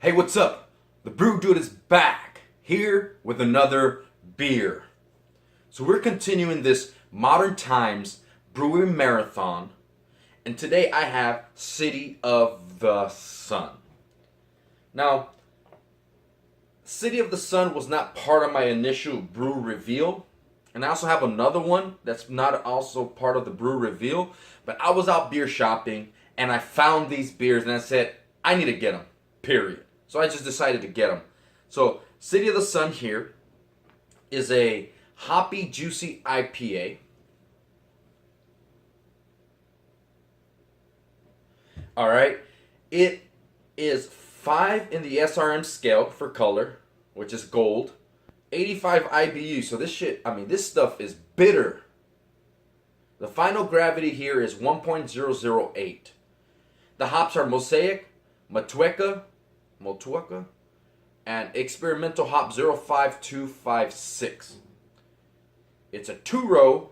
Hey, what's up? The Brew Dude is back here with another beer. So we're continuing this Modern Times Brewery Marathon, and today I have City of the Sun. Now, City of the Sun was not part of my initial brew reveal, and I also have another one that's not also part of the brew reveal, but I was out beer shopping and I found these beers and I said, I need to get them, period. So I just decided to get them. So City of the Sun here is a hoppy, juicy IPA. Alright, it is 5 in the SRM scale for color, which is gold. 85 IBU, so this stuff is bitter. The final gravity here is 1.008. The hops are Mosaic, Motueka, and Experimental Hop 05256. It's a 2-row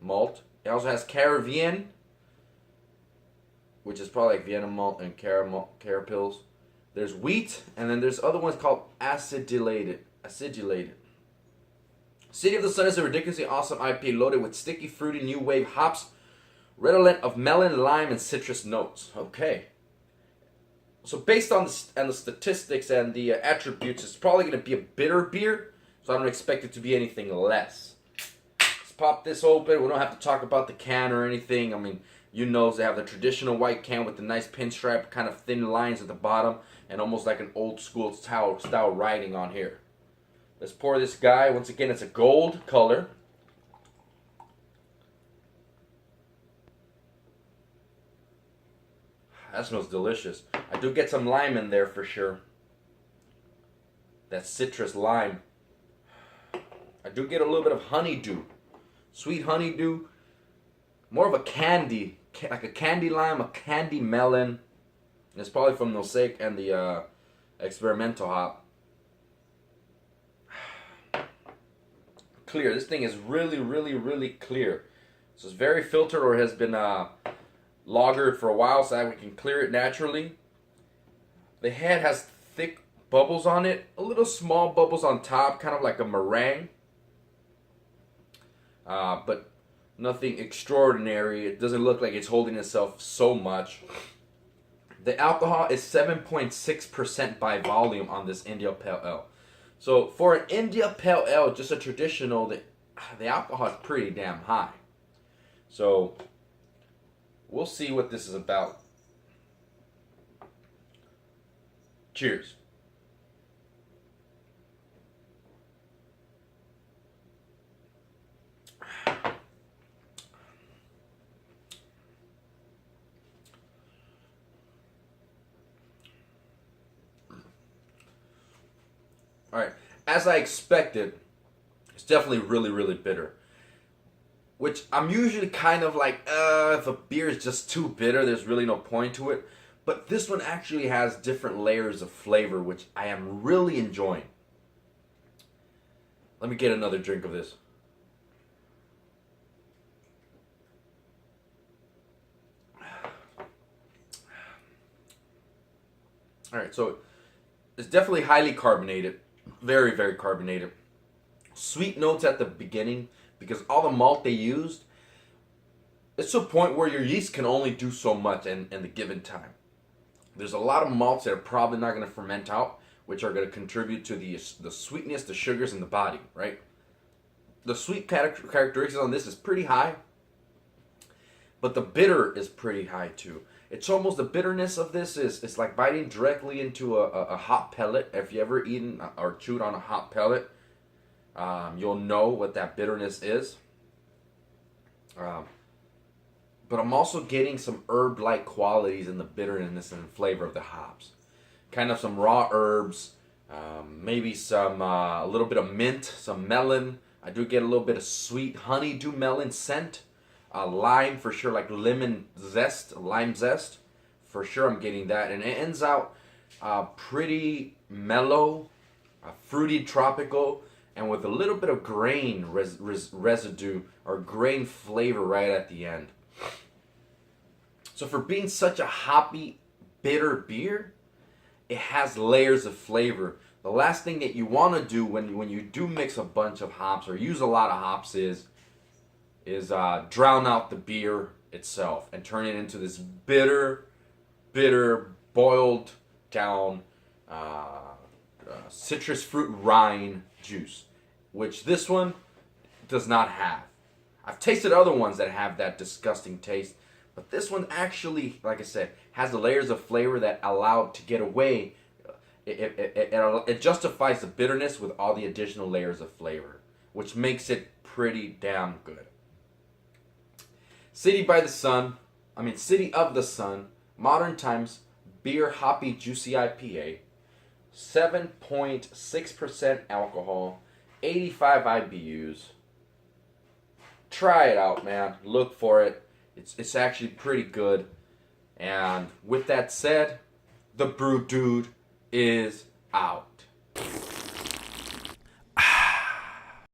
malt. It also has Caribbean, which is probably like Vienna malt and Carapils. There's wheat, and then there's other ones called acidulated. City of the Sun is a ridiculously awesome IPA loaded with sticky, fruity, new wave hops, redolent of melon, lime, and citrus notes. Okay. So based on the statistics and the attributes, it's probably going to be a bitter beer, so I don't expect it to be anything less. Let's pop this open. We don't have to talk about the can or anything. I mean, you know they have the traditional white can with the nice pinstripe, kind of thin lines at the bottom, and almost like an old school style writing on here. Let's pour this guy. Once again, it's a gold color. That smells delicious. I do get some lime in there for sure. That citrus lime. I do get a little bit of honeydew. Sweet honeydew. More of a candy. Like a candy lime, a candy melon. It's probably from Mosaic and the experimental hop. Clear. This thing is really, really, really clear. So it's very filtered or has been lagered for a while so that we can clear it naturally. The head has thick bubbles on it, a little small bubbles on top, kind of like a meringue, but nothing extraordinary. It doesn't look like it's holding itself so much. The alcohol is 7.6% by volume on this India Pale Ale. So for an India Pale Ale, just a traditional, the alcohol is pretty damn high. So we'll see what this is about. Cheers. Alright, as I expected, it's definitely really, really bitter. Which I'm usually kind of like, if a beer is just too bitter, there's really no point to it. But this one actually has different layers of flavor, which I am really enjoying. Let me get another drink of this. Alright, so it's definitely highly carbonated. Very, very carbonated. Sweet notes at the beginning because all the malt they used, it's to a point where your yeast can only do so much in the given time. There's a lot of malts that are probably not going to ferment out, which are going to contribute to the sweetness, the sugars in the body, right? The sweet characteristics on this is pretty high, but the bitter is pretty high too. It's almost the bitterness of this is like biting directly into a hot pellet. If you ever eaten or chewed on a hot pellet, you'll know what that bitterness is. But I'm also getting some herb-like qualities in the bitterness and flavor of the hops. Kind of some raw herbs, maybe some a little bit of mint, some melon. I do get a little bit of sweet honeydew melon scent. Lime for sure, like lemon zest, lime zest. For sure I'm getting that. And it ends out pretty mellow, fruity, tropical, and with a little bit of grain residue or grain flavor right at the end. So for being such a hoppy, bitter beer, it has layers of flavor. The last thing that you want to do when you do mix a bunch of hops or use a lot of hops is drown out the beer itself and turn it into this bitter, boiled down citrus fruit rind juice, which this one does not have. I've tasted other ones that have that disgusting taste, but this one actually, like I said, has the layers of flavor that allow it to get away. It justifies the bitterness with all the additional layers of flavor, which makes it pretty damn good. City of the Sun, Modern Times Beer Hoppy Juicy IPA, 7.6% alcohol, 85 IBUs. Try it out, man. Look for it. It's actually pretty good. And with that said, the Brew Dude is out.